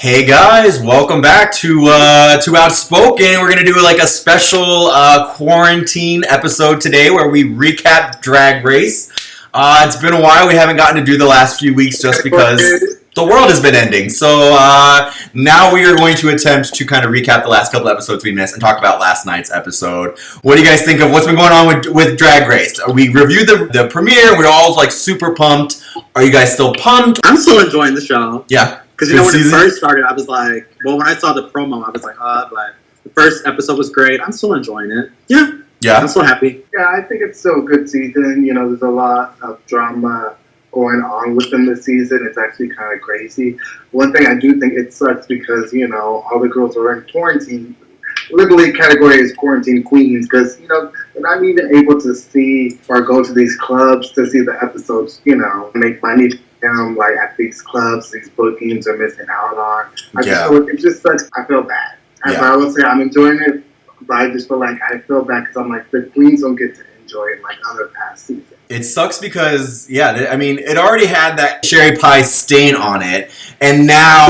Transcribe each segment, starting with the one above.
Hey guys, welcome back to OUTspoken. We're gonna do like a special quarantine episode today where we recap Drag Race. It's been a while. We haven't gotten to do the last few weeks just because the world has been ending. So now we are going to attempt to kind of recap the last couple episodes we missed and talk about last night's episode. What do you guys think of what's been going on with Drag Race? We reviewed the premiere. We're all like super pumped. Are you guys still pumped? I'm still enjoying the show. Yeah. Because when it first started, I was like, when I saw the promo, I was like, but the first episode was great. I'm still enjoying it. Yeah. I'm so happy. Yeah, I think it's still a good season. You know, there's a lot of drama going on within the season. It's actually kind of crazy. One thing I do think it sucks because, you know, all the girls are in quarantine. Literally, category is quarantine queens because, you know, they're not even able to see or go to these clubs to see the episodes, you know, make money. Like at these clubs, these bookings are missing out on. It just sucks. I feel bad. I will say I'm enjoying it, but I just feel like I feel bad because I'm like the queens don't get to enjoy it like other past seasons. It sucks because it already had that cherry pie stain on it, and now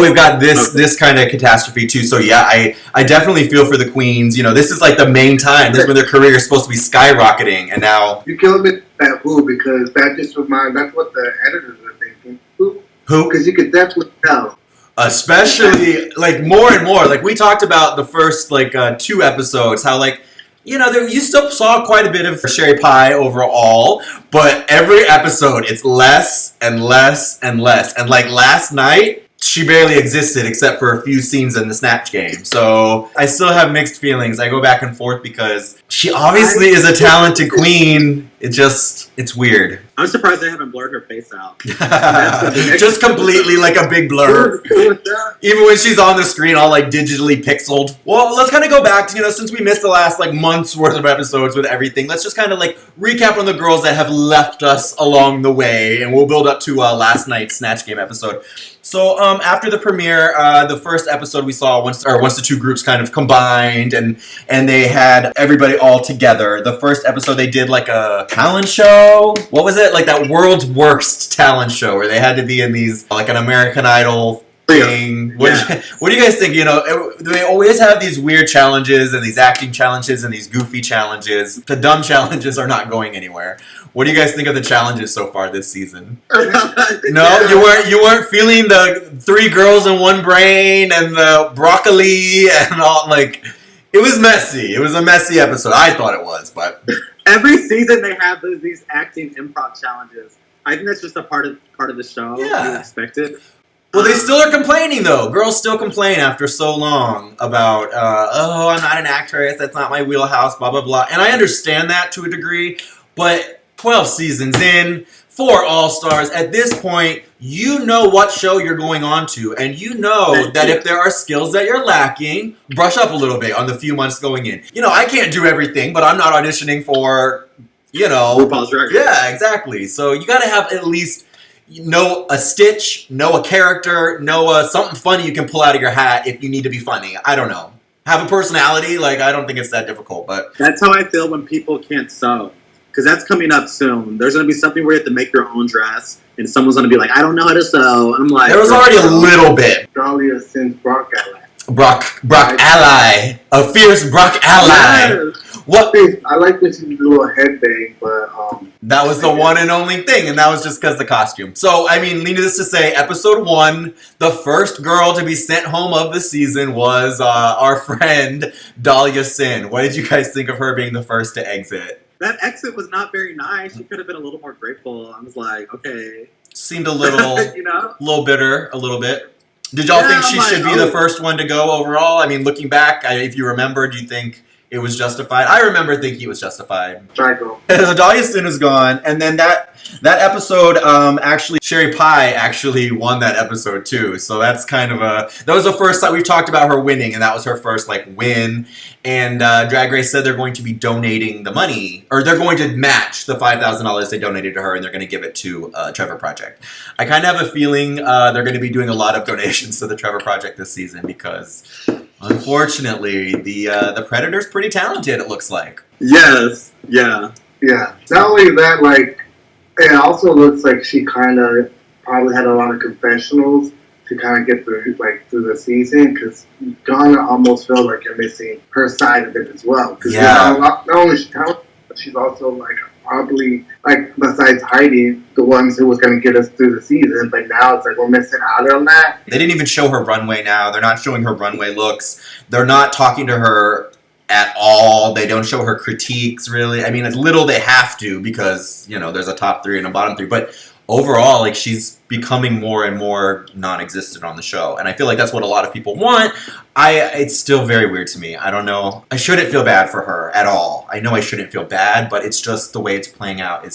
we've got this kind of catastrophe too. So yeah, I definitely feel for the queens. You know, this is like the main time. This is when their career is supposed to be skyrocketing, and now you killing me that who because that just reminds. That's what the editors are thinking. Who? Because you could definitely tell. Especially like more and more. Like we talked about the first like 2 episodes, how like. You know, you still saw quite a bit of cherry pie overall, but every episode it's less and less and less. And like last night, she barely existed except for a few scenes in the SNATCH Game. So I still have mixed feelings. I go back and forth because she obviously is a talented queen. It's weird. I'm surprised they haven't blurred her face out. Just completely like a big blur. Even when she's on the screen all like digitally pixeled. Well, let's kind of go back to, you know, since we missed the last like month's worth of episodes with everything, let's just kind of like recap on the girls that have left us along the way, and we'll build up to last night's SNATCH Game episode. So after the premiere, the first episode we saw once the 2 groups kind of combined and they had everybody all together. The first episode they did like a talent show. What was it? Like that world's worst talent show where they had to be in these like an American Idol thing. What do you guys think? You know, they always have these weird challenges and these acting challenges and these goofy challenges. The dumb challenges are not going anywhere. What do you guys think of the challenges so far this season? No, you weren't feeling the 3 girls in one brain and the broccoli and all. Like, it was messy. It was a messy episode. I thought it was, but every season they have these acting improv challenges. I think that's just a part of the show. Yeah, you expect it. Well, they still are complaining, though. Girls still complain after so long about, I'm not an actress, that's not my wheelhouse, blah, blah, blah. And I understand that to a degree, but 12 seasons in, 4 All-Stars, at this point, you know what show you're going on to, and you know that if there are skills that you're lacking, brush up a little bit on the few months going in. You know, I can't do everything, but I'm not auditioning for, you know... RuPaul's Drag Race. Yeah, exactly. So you gotta have at least... know a stitch, know a character, know something funny you can pull out of your hat if you need to be funny. I don't know. Have a personality, like, I don't think it's that difficult, but... That's how I feel when people can't sew. Because that's coming up soon. There's going to be something where you have to make your own dress, and someone's going to be like, I don't know how to sew. I'm like... There was already a little bit. Dahlia sends Brock ally. Brock ally. A fierce Brock ally. Yes. What? I like this little headbang, but... That was the one and only thing, and that was just because the costume. So, I mean, needless to say, episode 1, the first girl to be sent home of the season was our friend, Dahlia Sin. What did you guys think of her being the first to exit? That exit was not very nice. She could have been a little more grateful. I was like, okay. Seemed a little, you know? little bitter, a little bit. Did y'all think she should be the first one to go overall? I mean, looking back, if you remember, do you think it was justified? I remember thinking it was justified. So Dahlia Sin is gone, and then that episode, actually, Cherry Pie actually won that episode too. So that's kind of that was the first time we've talked about her winning, and that was her first like win. And Drag Race said they're going to be donating the money, or they're going to match the $5,000 they donated to her, and they're going to give it to Trevor Project. I kind of have a feeling they're going to be doing a lot of donations to the Trevor Project this season because, unfortunately, the Predator's pretty talented. It looks like. Yes. Yeah. Yeah. Not only that, like, it also looks like she kind of probably had a lot of confessionals to kind of get through the season, because you gonna almost feel like you're missing her side of it as well. Because not only is she talented, but she's also like probably like, besides Heidi, the ones who was going to get us through the season. But now it's like we're missing out on that. They didn't even show her runway now. They're not showing her runway looks. They're not talking to her at all. They don't show her critiques, really. I mean, it's little they have to, because, you know, there's a top 3 and a bottom 3. But overall, like, she's becoming more and more non-existent on the show. And I feel like that's what a lot of people want. It's still very weird to me. I don't know. I shouldn't feel bad for her at all. I know I shouldn't feel bad, but it's just the way it's playing out. It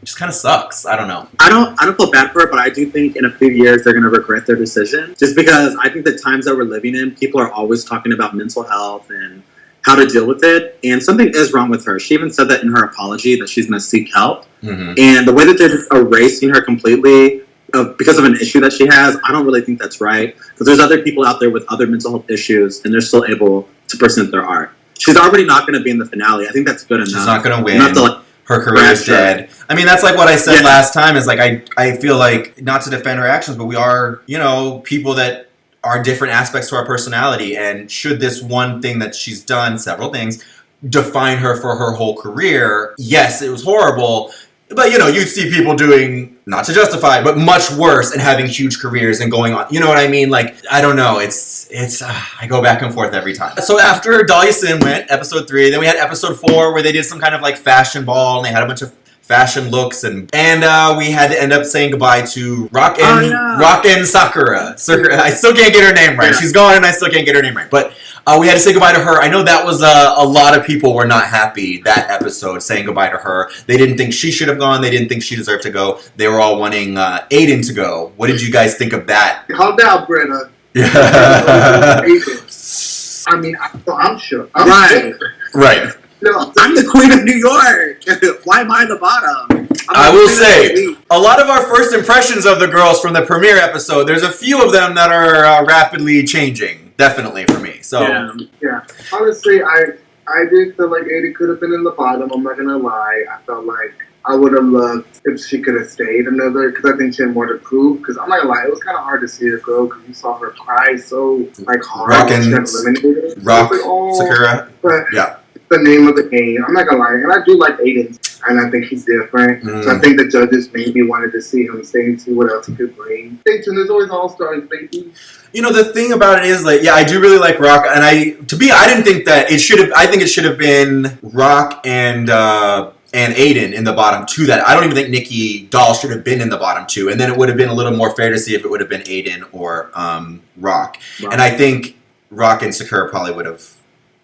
just kind of sucks. I don't know. I don't feel bad for her, but I do think in a few years they're going to regret their decision. Just because I think the times that we're living in, people are always talking about mental health and how to deal with it. And something is wrong with her. She even said that in her apology, that she's going to seek help. Mm-hmm. And the way that they're just erasing her completely because of an issue that she has, I don't really think that's right. Because there's other people out there with other mental health issues, and they're still able to present their art. She's already not going to be in the finale. I think that's good enough. She's not going to win. Her career is dead. I mean, that's like what I said last time, is like, I feel like, not to defend her actions, but we are, you know, people that are different aspects to our personality. And should this one thing that she's done, several things, define her for her whole career? Yes, it was horrible. But, you know, you'd see people doing, not to justify, but much worse and having huge careers and going on. You know what I mean? Like, I don't know. I go back and forth every time. So after Dahlia Sin went, episode 3, then we had episode 4 where they did some kind of like fashion ball, and they had a bunch of fashion looks, and we had to end up saying goodbye to Rock and Sakura. I still can't get her name right. Yeah. She's gone, and I still can't get her name right. But we had to say goodbye to her. I know that was a lot of people were not happy that episode, saying goodbye to her. They didn't think she should have gone. They didn't think she deserved to go. They were all wanting Aiden to go. What did you guys think of that? Calm down, Britta. I mean, I'm sure. Right. No, I'm the queen of New York. Why am I the bottom? I will say, a lot of our first impressions of the girls from the premiere episode, there's a few of them that are rapidly changing, definitely, for me. So yeah. Honestly, I did feel like Aiden could have been in the bottom. I'm not going to lie. I felt like I would have loved if she could have stayed another, because I think she had more to prove. Because I'm not going to lie, it was kind of hard to see her go, because you saw her cry so like hard. Sakura. But yeah. The name of the game. I'm not gonna lie, and I do like Aiden, and I think he's different. So I think the judges maybe wanted to see him stay and see what else he could bring. Stay tuned. There's always all-stars, baby. You know, the thing about it is, like, yeah, I do really like Rock, and I didn't think that it should have. I think it should have been Rock and Aiden in the bottom 2. That I don't even think Nikki Doll should have been in the bottom 2, and then it would have been a little more fair to see if it would have been Aiden or Rock. And I think Rock and Sakura probably would have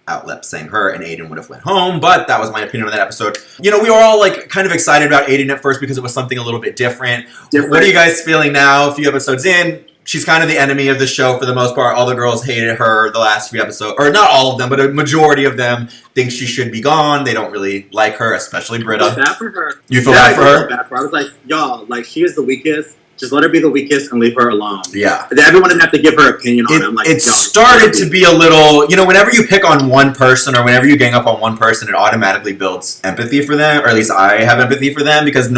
out-lip saying her, and Aiden would have went home, but that was my opinion on that episode. You know, we were all like kind of excited about Aiden at first because it was something a little bit different. What are you guys feeling now, a few episodes in? She's kind of the enemy of the show for the most part. All the girls hated her the last few episodes, or not all of them, but a majority of them think she should be gone. They don't really like her, especially Britta. I feel bad for her. You feel bad for her? I was like, y'all, like, she is the weakest. Just let her be the weakest and leave her alone. Yeah. Everyone didn't have to give her opinion on it. Like, it started to be a little, you know, whenever you pick on one person or whenever you gang up on one person, it automatically builds empathy for them, or at least I have empathy for them, because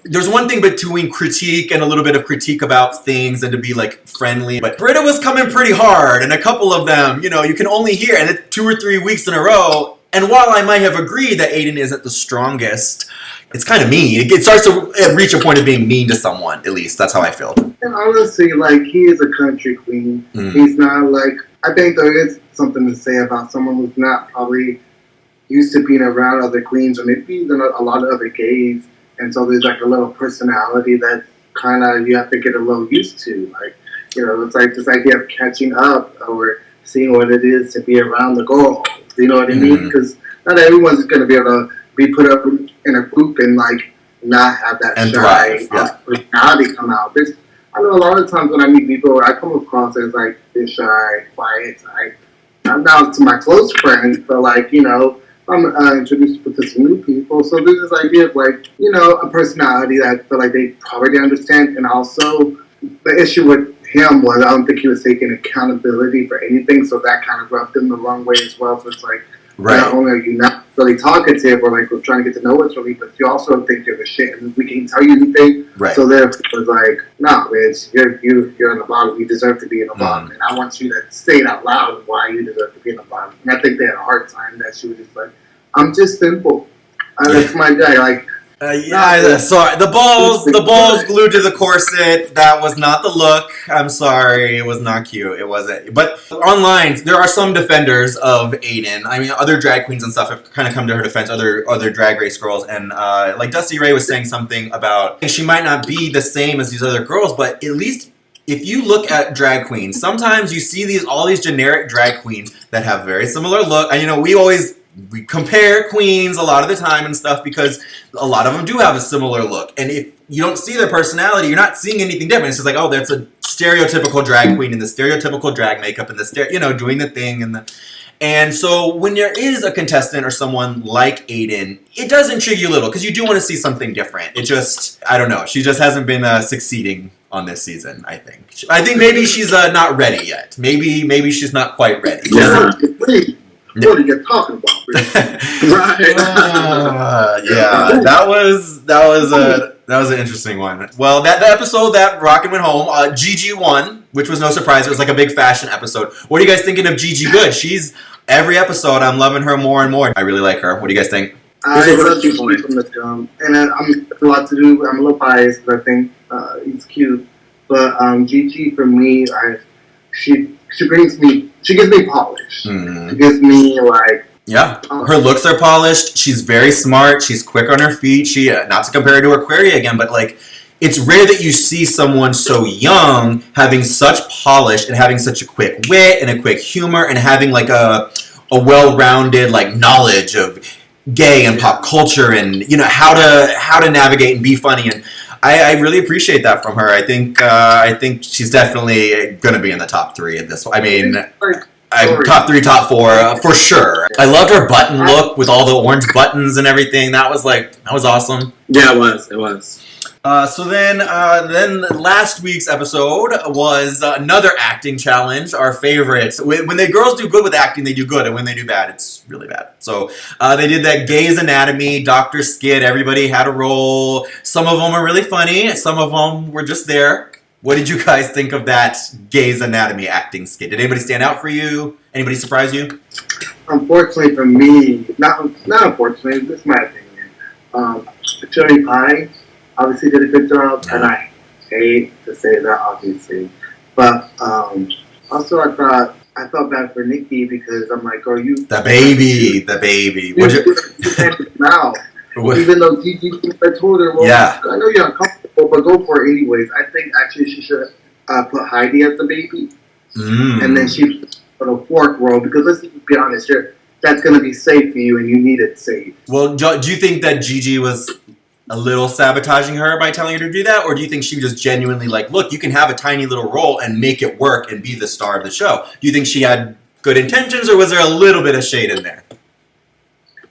there's one thing between critique and a little bit of critique about things and to be like friendly, but Britta was coming pretty hard, and a couple of them, you know, you can only hear, and it's 2 or 3 weeks in a row, and while I might have agreed that Aiden isn't the strongest, it's kind of mean. It starts to reach a point of being mean to someone, at least. That's how I feel. And honestly, like, he is a country queen. He's not like, I think there is something to say about someone who's not probably used to being around other queens, or maybe even a lot of other gays. And so there's like a little personality that kind of you have to get a little used to. Like, you know, it's like this idea of catching up or seeing what it is to be around the girls. You know what I mean? Because not everyone's going to be able to be put up in a group and like not have that and shy personality come out. I know a lot of times when I meet people, I come across as like this shy, quiet. I'm down to my close friends, but like, you know, I'm introduced to some new people. So there's this idea of like, you know, a personality that I feel like they probably understand. And also the issue with him was I don't think he was taking accountability for anything. So that kind of rubbed him the wrong way as well. So it's like, Right. Not only are you not really talkative or like we're trying to get to know us really, but you also think you're the shit and we can tell you anything. Right. So therefore it was like, nah, bitch, you're in the bottom. You deserve to be in the bottom. And I want you to say it out loud why you deserve to be in the bottom. And I think they had a hard time that she was just like, I'm just simple. That's my guy. Like, sorry. The balls glued to the corset. That was not the look. I'm sorry. It was not cute. It wasn't. But online, there are some defenders of Aiden. I mean, other drag queens and stuff have kind of come to her defense. Other drag race girls, and like Dusty Ray was saying something about she might not be the same as these other girls, but at least if you look at drag queens, sometimes you see all these generic drag queens that have very similar look. And we compare queens a lot of the time and stuff because a lot of them do have a similar look. And if you don't see their personality, you're not seeing anything different. It's just like, oh, that's a stereotypical drag queen in the stereotypical drag makeup and doing the thing and so when there is a contestant or someone like Aiden, it does intrigue you a little because you do want to see something different. It just, I don't know, she just hasn't been succeeding on this season. I think maybe she's not ready yet. Maybe she's not quite ready. yeah. What are you talking about? Right. Yeah, that was an interesting one. Well, that episode that Rockin' went home, Gigi won, which was no surprise. It was like a big fashion episode. What are you guys thinking of Gigi Good? She's every episode. I'm loving her more and more. I really like her. What do you guys think? I love Gigi from the jump, and I'm a lot to do. I'm a little biased, but I think he's cute. But Gigi for me, she gives me polish. Mm-hmm. She gives me like. Yeah, her looks are polished. She's very smart. She's quick on her feet. She, not to compare her to Aquaria again, but like, it's rare that you see someone so young having such polish and having such a quick wit and a quick humor and having like a well-rounded like knowledge of gay and pop culture and how to navigate and be funny. And I really appreciate that from her. I think she's definitely going to be in the top 3 at this. I mean. Top 3, top 4, for sure. I loved her button look with all the orange buttons and everything. That was awesome. Yeah, it was. So then last week's episode was another acting challenge, our favorite. When the girls do good with acting, they do good, and when they do bad, it's really bad. So they did that Grey's Anatomy, Dr. Skid, everybody had a role. Some of them are really funny, some of them were just there. What did you guys think of that Grey's Anatomy acting skit? Did anybody stand out for you? Anybody surprise you? Unfortunately for me, not unfortunately, this is my opinion. Cherry Pie obviously did a good job, and I hate to say that, obviously. But also I felt bad for Nikki because I'm like, oh, you... The baby. Now, even though Gigi, I told her, well, yeah. I know you're uncomfortable, but go for it anyways. I think actually she should put Heidi as the baby. And then she put a fork roll, because let's be honest, that's going to be safe for you and you need it safe. Well, do you think that Gigi was a little sabotaging her by telling her to do that? Or do you think she was just genuinely like, look, you can have a tiny little role and make it work and be the star of the show? Do you think she had good intentions, or was there a little bit of shade in there?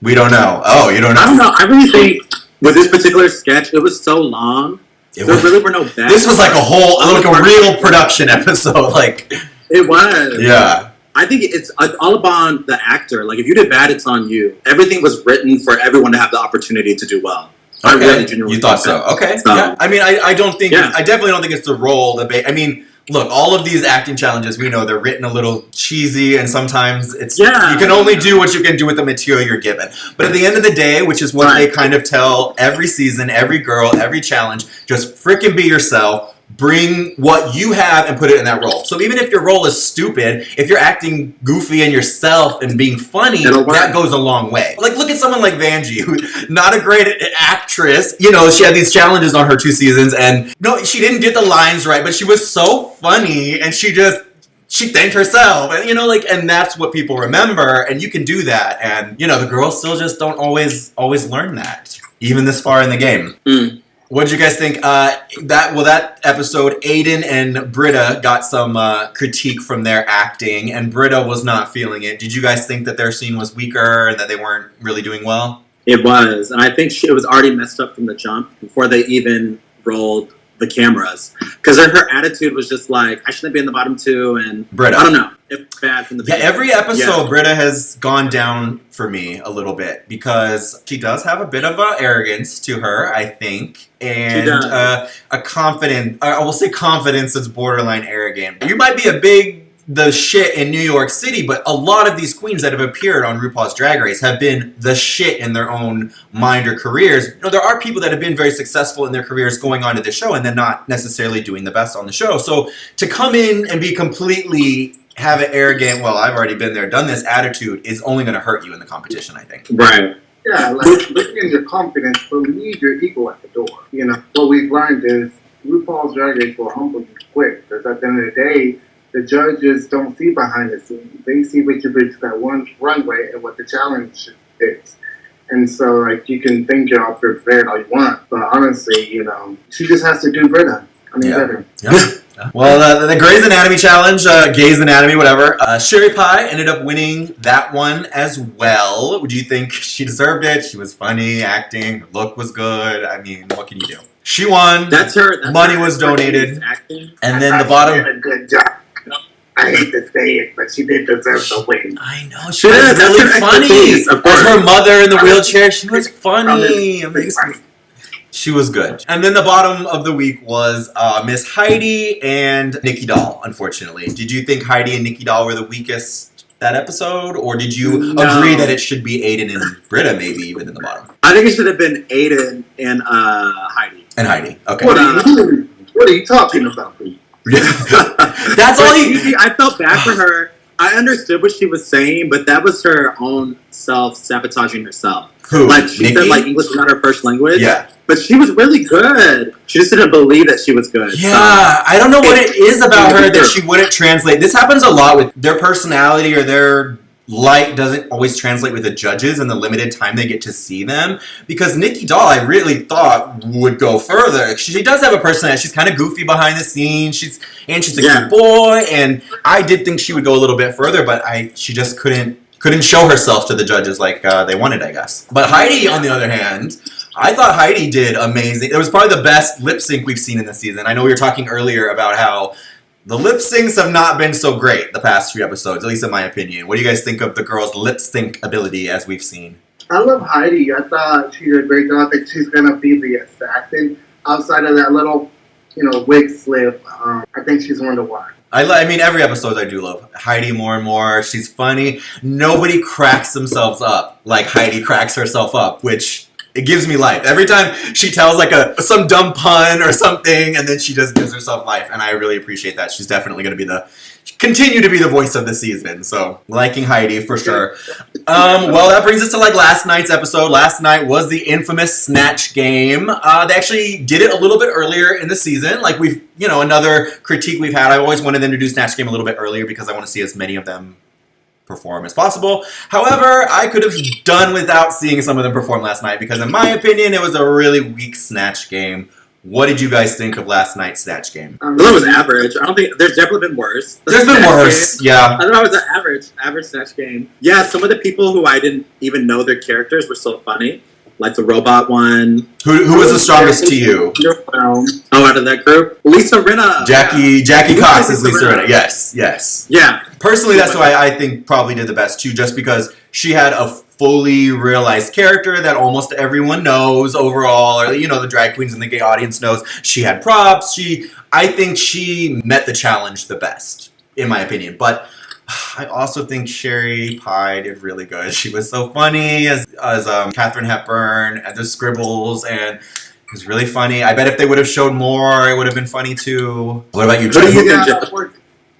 We don't know. Oh, you don't know? I don't know. I really think with this particular sketch, it was so long. There really were no bad. This was like a real production episode. Like it was. Yeah. I think it's all about the actor. Like if you did bad, it's on you. Everything was written for everyone to have the opportunity to do well. Okay. I really genuinely thought so. Okay. So, yeah. I mean, I don't think. Yeah. I definitely don't think it's the role. I mean. Look, all of these acting challenges, we know they're written a little cheesy, and sometimes you can only do what you can do with the material you're given. But at the end of the day, which is what they kind of tell every season, every girl, every challenge, just frickin' be yourself. Bring what you have and put it in that role. So even if your role is stupid, if you're acting goofy and yourself and being funny, that goes a long way. Like, look at someone like Vanjie, who's not a great actress. She had these challenges on her 2 seasons, and no, she didn't get the lines right, but she was so funny, and she thanked herself, and and that's what people remember, and you can do that, and the girls still just don't always learn that, even this far in the game. What did you guys think? That episode, Aiden and Britta got some critique from their acting, and Britta was not feeling it. Did you guys think that their scene was weaker and that they weren't really doing well? It was, and I think it was already messed up from the jump before they even rolled the cameras. Because her attitude was just like, I shouldn't be in the bottom two, and Britta. I don't know. It's bad from the beginning. Every episode, Britta has gone down for me a little bit because she does have a bit of arrogance to her, I think. And a confidence, I will say confidence that's borderline arrogant. You might be the shit in New York City, but a lot of these queens that have appeared on RuPaul's Drag Race have been the shit in their own mind or careers. You know, there are people that have been very successful in their careers going on to the show and then not necessarily doing the best on the show. So to come in and be completely have an arrogant, well, I've already been there, done this attitude is only going to hurt you in the competition, I think. Right. Yeah, like looking in your confidence, but leave your ego at the door. You know, what we've learned is RuPaul's Drag Race will humble you quick, because at the end of the day, the judges don't see behind the scenes. They see what you bring to that one runway and what the challenge is. And so, like, you can think you're all prepared all you want, but honestly, you know, she just has to do better. Better. Yeah. Well, the Grey's Anatomy challenge, Gay's Anatomy, whatever. Sherry Pie ended up winning that one as well. Would you think she deserved it? She was funny, acting, her look was good. I mean, what can you do? She won. That's her. Money was donated. Acting. And then the bottom. She did a good job. I hate to say it, but she did deserve the win. I know. She was really funny. As her mother in the wheelchair, she was funny. She was good. And then the bottom of the week was Miss Heidi and Nikki Doll, unfortunately. Did you think Heidi and Nikki Doll were the weakest that episode? Or did you agree that it should be Aiden and Britta maybe even in the bottom? I think it should have been Aiden and Heidi. And Heidi. Okay. What are you talking about? That's all I felt bad for her. I understood what she was saying, but that was her own self sabotaging herself. Who? Like she Nikki? said, like English was not her first language. Yeah. But she was really good. She just didn't believe that she was good. Yeah, so. I don't know what it is about her that she wouldn't translate. This happens a lot with their personality or their light doesn't always translate with the judges and the limited time they get to see them. Because Nikki Doll, I really thought would go further. She does have a personality. She's kind of goofy behind the scenes. She's a cute boy, and I did think she would go a little bit further, but she just couldn't show herself to the judges like they wanted, I guess. But Heidi, on the other hand, I thought Heidi did amazing. It was probably the best lip sync we've seen in the season. I know we were talking earlier about how the lip syncs have not been so great the past few episodes, at least in my opinion. What do you guys think of the girls' lip sync ability as we've seen? I love Heidi. I thought she did a great job. I think she's going to be the assassin outside of that little, wig slip. I think she's one to watch. I mean, every episode I do love Heidi more and more. She's funny. Nobody cracks themselves up like Heidi cracks herself up, which it gives me life. Every time she tells like some dumb pun or something, and then she just gives herself life, and I really appreciate that. She's definitely going to continue to be the voice of the season. So liking Heidi for sure. Well, that brings us to like last night's episode. Last night was the infamous Snatch Game. They actually did it a little bit earlier in the season. Like another critique we've had. I always wanted them to do Snatch Game a little bit earlier because I want to see as many of them perform as possible. However, I could have done without seeing some of them perform last night because in my opinion, it was a really weak Snatch Game. What did you guys think of last night's Snatch Game? I thought it was average. I don't think there's definitely been worse. There's been worse, yeah. I thought it was an average Snatch Game. Yeah, some of the people who I didn't even know their characters were so funny. Like the robot one. Who was the strongest to you? Out of that group? Lisa Rinna. Jackie Cox is Lisa Rinna. Yes. Yeah. Personally, that's why I think probably did the best too, just because she had a fully realized character that almost everyone knows overall, or the drag queens and the gay audience knows. She had props. I think she met the challenge the best, in my opinion. But I also think Sherry Pie did really good. She was so funny as Katharine Hepburn at the scribbles, and it was really funny. I bet if they would have showed more, it would have been funny too. What about you, Joe?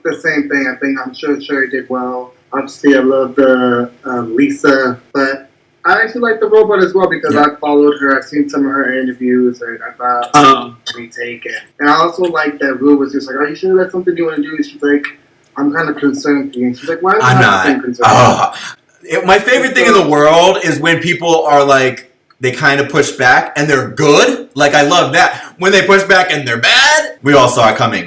The same thing. I'm sure Sherry did well. Obviously, I love the Lisa, but I actually like the robot as well because I followed her. I've seen some of her interviews, and I thought she taken. And I also like that Ru was just like, "Are you sure that's something you want to do?" She's like, "I'm kind of concerned for you." And she's like, "Why am I not concerned?" My favorite thing in the world is when people are like, they kind of push back and they're good. Like, I love that. When they push back and they're bad, we all saw it coming.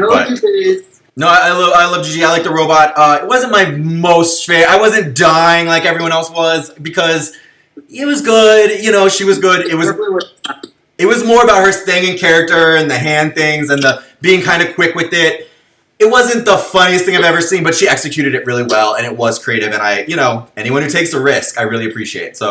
No, I love Gigi. I like the robot. It wasn't my most favorite. I wasn't dying like everyone else was because it was good. She was good. It was. It was more about her staying in character and the hand things and the being kind of quick with it. It wasn't the funniest thing I've ever seen, but she executed it really well, and it was creative. And anyone who takes a risk, I really appreciate. So,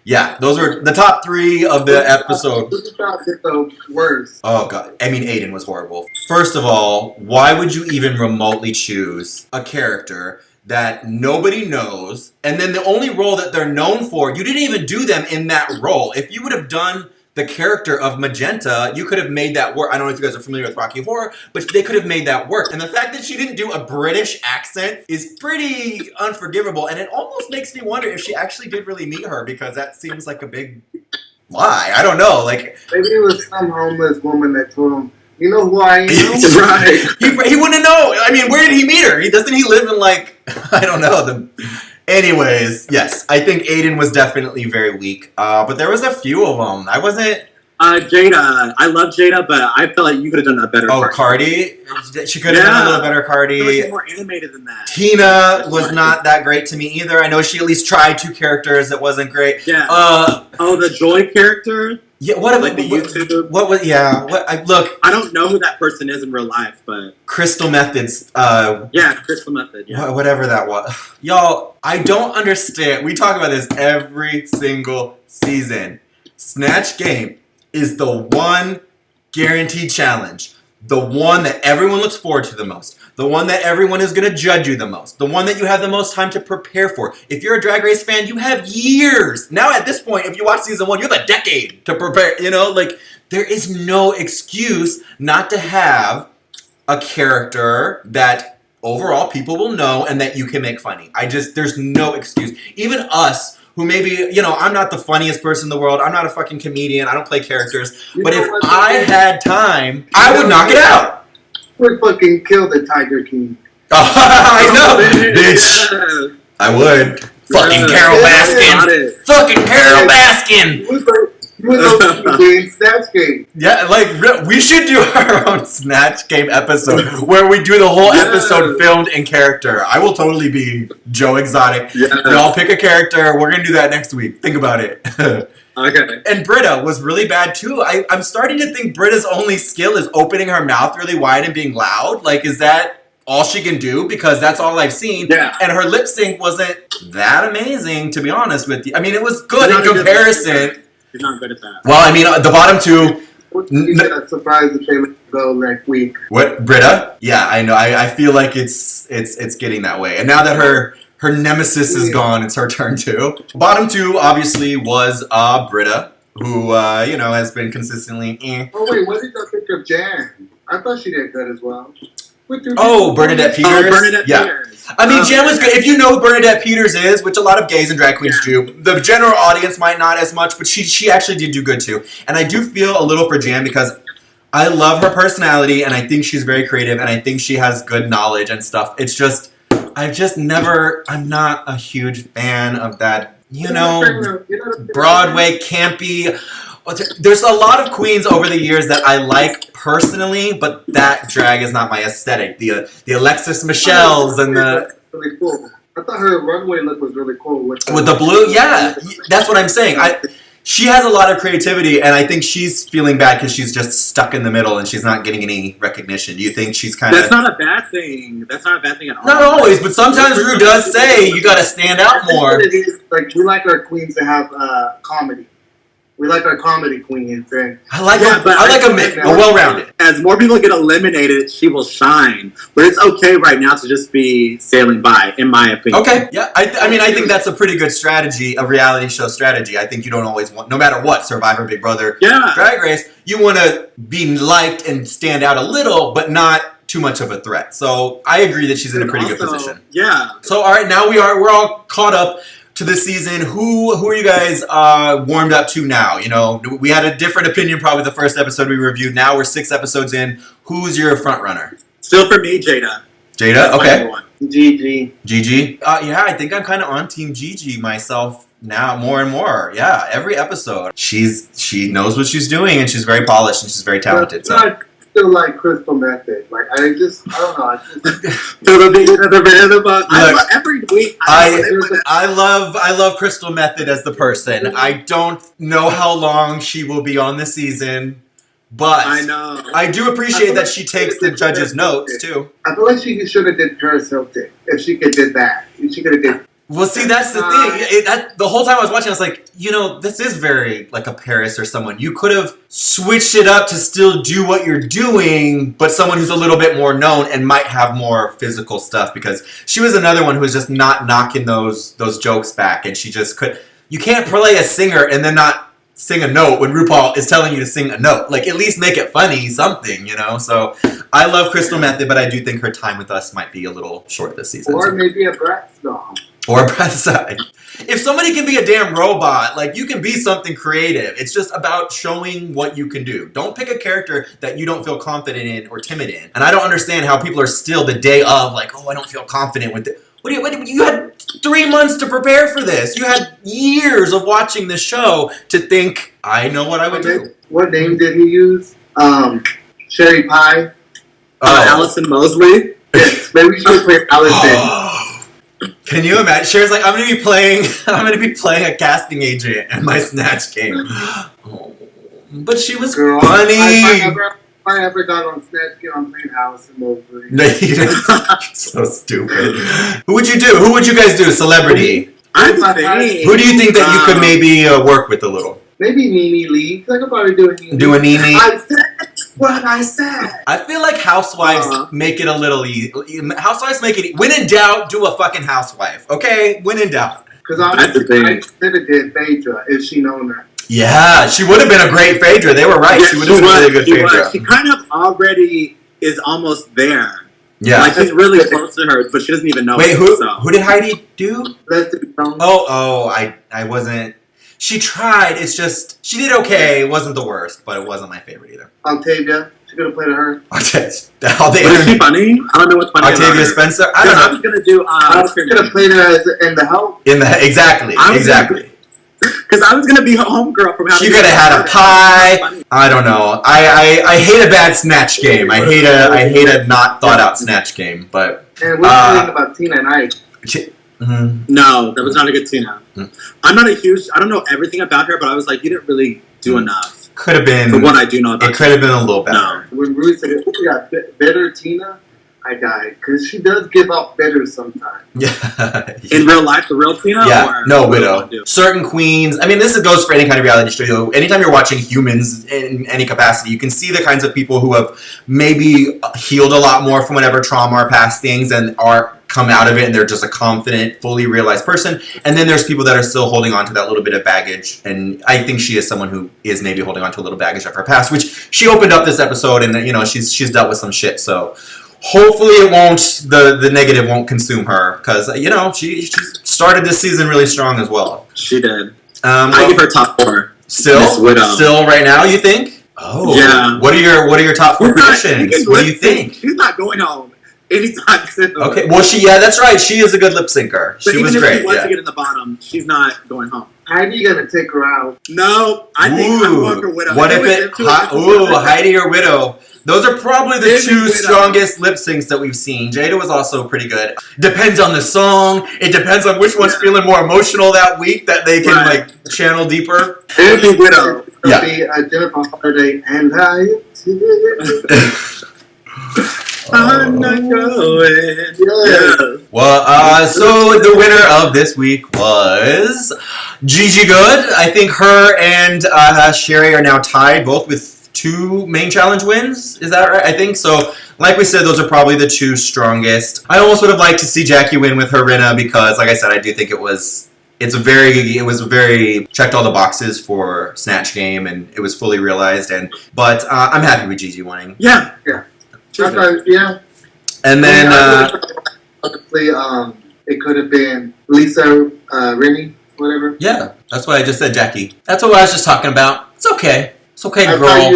yeah, those are the top 3 of the episode. Who's the worst? Oh, God. I mean, Aiden was horrible. First of all, why would you even remotely choose a character that nobody knows, and then the only role that they're known for, you didn't even do them in that role? If you would have done the character of Magenta, you could have made that work. I don't know if you guys are familiar with Rocky Horror, but they could have made that work. And the fact that she didn't do a British accent is pretty unforgivable, and it almost makes me wonder if she actually did really meet her, because that seems like a big lie. I don't know. Like, maybe it was some homeless woman that told him, "You know who I am?" Right. He wouldn't know. I mean, where did he meet her? Doesn't he live in, like, I don't know, Anyways, yes, I think Aiden was definitely very weak. But there was a few of them. I wasn't... Jada. I love Jada, but I feel like you could have done a better Cardi? She could have done a little better Cardi. I feel like more animated than that. Tina was not that great to me either. I know she at least tried 2 characters. It wasn't great. Yeah. The Joy character? Yeah, what like the YouTube? What was... Yeah, look... I don't know who that person is in real life, but... Crystal Methods. Crystal Method, yeah. Whatever that was. Y'all, I don't understand. We talk about this every single season. Snatch Game is the one guaranteed challenge. The one that everyone looks forward to the most. The one that everyone is going to judge you the most. The one that you have the most time to prepare for. If you're a Drag Race fan, you have years. Now at this point, if you watch season 1, you have a decade to prepare. There is no excuse not to have a character that overall people will know and that you can make funny. There's no excuse. Even us, who maybe, I'm not the funniest person in the world. I'm not a fucking comedian. I don't play characters. But if I had time, I would knock it out. Would fucking kill the Tiger King. I know, bitch. I would. Fucking Carol Baskin. Fucking Carol Baskin. Snatch Game. Yeah, we should do our own Snatch Game episode where we do the whole episode filmed in character. I will totally be Joe Exotic. We all pick a character. We're going to do that next week. Think about it. Okay. And Britta was really bad too. I'm starting to think Britta's only skill is opening her mouth really wide and being loud. Like, is that all she can do? Because that's all I've seen. Yeah. And her lip sync wasn't that amazing, to be honest with you. I mean, it was good in comparison. She's not good at that. Well, I mean, the bottom 2. I'm surprised if they would go next week. What, Britta? Yeah, I know. I feel like it's getting that way. And now that her nemesis is gone, it's her turn too. Bottom 2 obviously was Britta, who has been consistently. Oh wait, what did you think of Jan? I thought she did good as well. Bernadette Peters. Bernadette Peters. I mean, Jan was good. If you know who Bernadette Peters is, which a lot of gays and drag queens do, the general audience might not as much, but she actually did do good too. And I do feel a little for Jan because I love her personality, and I think she's very creative, and I think she has good knowledge and stuff. It's just, I'm not a huge fan of that, Broadway campy. There's a lot of queens over the years that I like personally, but that drag is not my aesthetic. The Alexis Michelles and the... Really cool. I thought her runway look was really cool. With the blue? Yeah, that's what I'm saying. She has a lot of creativity, and I think she's feeling bad because she's just stuck in the middle and she's not getting any recognition. Do you think she's kind of... That's not a bad thing. That's not a bad thing at all. Not always, but sometimes Ru does say you got to stand out more. It is, like, we like our queens to have comedy. We like our comedy queens. I like a mix, a well-rounded. As more people get eliminated, she will shine. But it's okay right now to just be sailing by, in my opinion. Okay, yeah. I mean, I think that's a pretty good strategy, a reality show strategy. I think you don't always want, no matter what, Survivor, Big Brother, Drag Race, you want to be liked and stand out a little, but not too much of a threat. So I agree that she's in a pretty good position. Yeah. So, all right, now we're all caught up to the season. Who are you guys warmed up to now? We had a different opinion probably the first episode we reviewed. Now we're 6 episodes in. Who's your front runner? Still for me, Jada. Jada? Okay. Gigi. Gigi? Yeah, I think I'm kind of on Team Gigi myself now more and more. Yeah, every episode. She knows what she's doing, and she's very polished, and she's very talented. So. still like Crystal Method. Like I don't know. I just every week. I love Crystal Method as the person. I don't know how long she will be on the season, but I know. I do appreciate that she takes the judges' notes too. I feel like she should have did Paris Hilton if she could did that. If she could have did. Well, see, that's the thing. The whole time I was watching, I was like, this is very like a Paris or someone. You could have switched it up to still do what you're doing, but someone who's a little bit more known and might have more physical stuff, because she was another one who was just not knocking those jokes back, and she just could. You can't play a singer and then not sing a note when RuPaul is telling you to sing a note. Like, at least make it funny, something, So I love Crystal Method, but I do think her time with us might be a little short this season. Or maybe a Bratz doll. Or a breath side. If somebody can be a damn robot, like, you can be something creative. It's just about showing what you can do. Don't pick a character that you don't feel confident in or timid in. And I don't understand how people are still the day of, like, I don't feel confident with it. You had 3 months to prepare for this. You had years of watching this show to think, I know what I would do. What name did he use? Sherry Pie? Allison Mosley? Yes, maybe we should play Allison. Can you imagine? Cher's like, I'm gonna be playing a casting agent in my Snatch game. But she was funny. If I ever got on Snatch Game, I'm playing Allison Mosley. So stupid. Who would you do? Who would you guys do? Celebrity. Who do you think that you could maybe work with a little? Maybe Nene Lee. I could probably do a Nene. Do a Nene. I said what I said. I feel like housewives make it a little easy. Housewives make it. When in doubt, do a fucking housewife. Okay, when in doubt. Because I could have did Phaedra if she known that. Yeah, she would have been a great Phaedra. They were right. She would have been a really good Phaedra. She kind of already is almost there. Yeah. Like, she's really close to her, but she doesn't even know. Wait, who did Heidi do? I wasn't. She tried. It's just, she did okay. It wasn't the worst, but it wasn't my favorite either. Octavia. She could have played her. Was she funny? I don't know what's funny. Octavia Spencer? I don't know. I was going to do... I was going to play her in The Help. Exactly. Because I was going to be a homegirl from She could have had a pie. I don't know. I hate a bad Snatch game. I hate a not thought out Snatch game. But and what do you think about Tina and Ike? No, that was not a good Tina. I'm not I don't know everything about her, but I was like, you didn't really do enough. Could have been. For what I do know about it could have been a little better. No. When Ruth said, we got better Tina, I died. Because she does give up better sometimes. Yeah. In real life, the real Tina? Yeah. No, Widow. Certain queens. I mean, this goes for any kind of reality show. Anytime you're watching humans in any capacity, you can see the kinds of people who have maybe healed a lot more from whatever trauma or past things and come out of it and they're just a confident, fully realized person. And then there's people that are still holding on to that little bit of baggage. And I think she is someone who is maybe holding on to a little baggage of her past, which she opened up this episode and, she's dealt with some shit. So hopefully it won't, the negative won't consume her because, she started this season really strong as well. She did. I give her top 4. Still right now, you think? Oh. Yeah. What are your top 4 predictions? What do you think? She's not going home anytime soon. Okay, well, that's right. She is a good lip syncer. She was great. If she wants to get in the bottom, she's not going home. Heidi gonna take her out. No, I think I'm going for Widow. What if Heidi or Widow? Those are probably the two strongest lip syncs that we've seen. Jada was also pretty good. Depends on the song. It depends on which one's feeling more emotional that week that they can channel deeper. It would be Widow. It'll be Jennifer Holiday and I'm not going. Yeah. Well, so the winner of this week was Gigi Good. I think her and Sherry are now tied, both with 2 main challenge wins. Is that right? I think so. Like we said, those are probably the 2 strongest. I almost would have liked to see Jackie win with her Rinna because, like I said, I do think it was very checked all the boxes for Snatch Game and it was fully realized. But I'm happy with Gigi winning. Yeah. Yeah. And then it could have been Lisa Rennie, whatever. Yeah, that's what I just said, Jackie. That's what I was just talking about. It's okay. It's okay, girl. I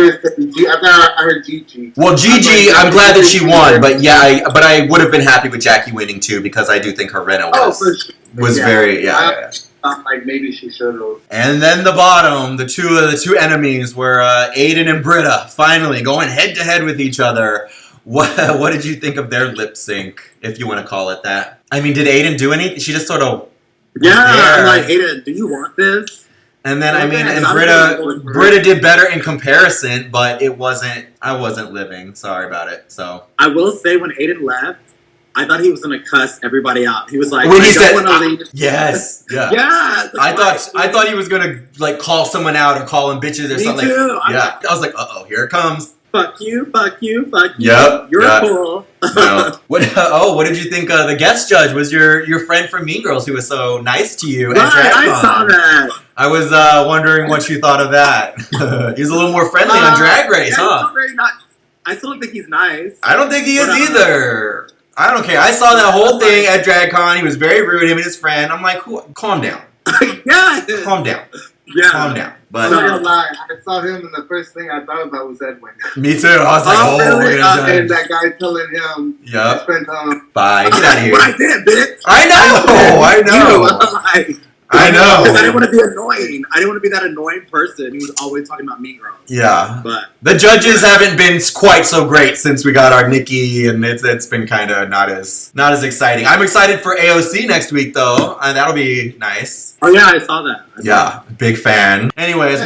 heard Gigi. Well, Gigi, I'm glad that she won, but I would have been happy with Jackie winning too because I do think her Rinna was very. thought like maybe she should have. And then the bottom, the two enemies were Aiden and Britta finally going head to head with each other. What did you think of their lip sync, if you want to call it that? I mean, did Aiden do anything? She just sort of I'm like, Aiden, do you want this? And then Britta did better in comparison, but I wasn't living. Sorry about it. So I will say when Aiden left, I thought he was gonna cuss everybody out. He was like, when he said, yes, yeah. I thought he was gonna like call someone out or call them bitches or something. Too. I was like, here it comes. Fuck you, fuck you, fuck you. Yep. You're cool. No. What did you think? The guest judge was your friend from Mean Girls who was so nice to you at DragCon. I saw that. I was wondering what you thought of that. He was a little more friendly on Drag Race, huh? I still don't think he's nice. I don't think he is either. I don't care. I saw that whole thing at DragCon. He was very rude, him and his friend. I'm like, calm down. Yeah. Calm down. Yeah. Calm down. But I'm not gonna lie, I saw him and the first thing I thought about was Edwin. Me too. I was like, really? And that guy telling him, yep. Spend time. Bye. Get out of here. What I did, bitch. I know. I know. Because I didn't want to be annoying. I didn't want to be that annoying person who was always talking about Mean Girls. Yeah. But the judges haven't been quite so great since we got our Nikki, and it's been kind of not as exciting. I'm excited for AOC next week though, and that'll be nice. Oh yeah, I saw that. Big fan. Anyways,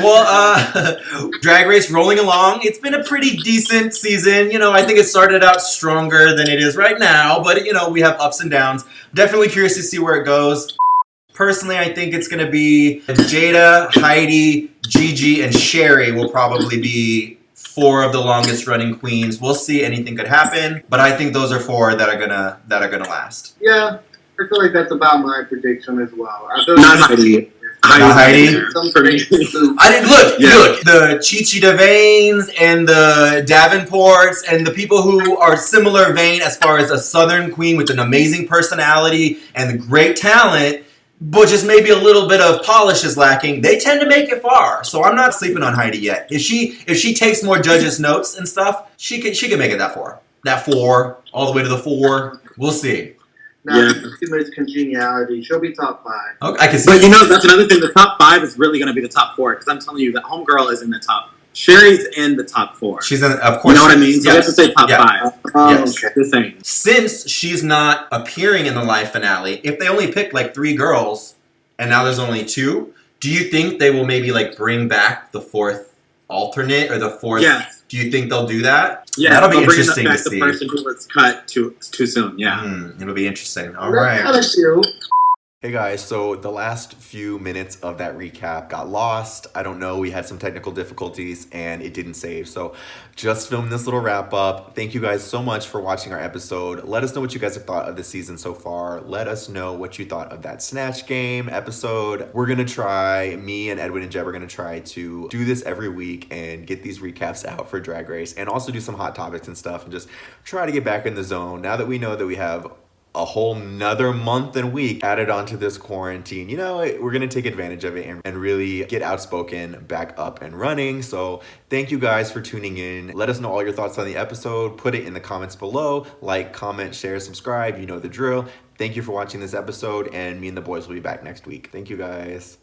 Drag Race rolling along. It's been a pretty decent season. You know, I think it started out stronger than it is right now, but you know, we have ups and downs. Definitely curious to see where it goes. Personally, I think it's going to be Jada, Heidi, Gigi, and Sherry will probably be 4 of the longest running queens. We'll see. Anything could happen, but I think those are 4 that are gonna last. Yeah, I feel like that's about my prediction as well. I feel Not Heidi. Heidi. For me. I didn't look. The Chi Devanes and the Davenports and the people who are similar vein as far as a Southern queen with an amazing personality and great talent. But just maybe a little bit of polish is lacking. They tend to make it far, so I'm not sleeping on Heidi yet. If she takes more judges' notes and stuff, she can make it that far. That 4 all the way to the 4. We'll see. Now, too much congeniality. She'll be top 5. Okay, I can see. But you know, that's another thing. The top 5 is really going to be the top 4 because I'm telling you, that Homegirl is in the top. Sherry's in the top 4. She's in, of course. You know what I mean? So yes. let's just say top 5. Yes. Okay. The same. Since she's not appearing in the live finale, if they only pick like 3 girls. And now there's only 2. Do you think they will maybe like bring back the 4th alternate or the 4th? Yes. Do you think they'll do that? Yeah, that'll be interesting to see. The person who was cut too soon. Yeah, it'll be interesting. All right. Hey guys, so the last few minutes of that recap got lost. I don't know, we had some technical difficulties and it didn't save. So just filming this little wrap up. Thank you guys so much for watching our episode. Let us know what you guys have thought of the season so far. Let us know what you thought of that Snatch Game episode. We're gonna try, me and Edwin and Jeb are gonna try to do this every week and get these recaps out for Drag Race and also do some hot topics and stuff and just try to get back in the zone now that we know that we have a whole nother month and week added onto this quarantine. You know, we're gonna take advantage of it and really get Outspoken back up and running. So thank you guys for tuning in. Let us know all your thoughts on the episode. Put it in the comments below. Like, comment, share, subscribe. You know the drill. Thank you for watching this episode, and me and the boys will be back next week. Thank you guys.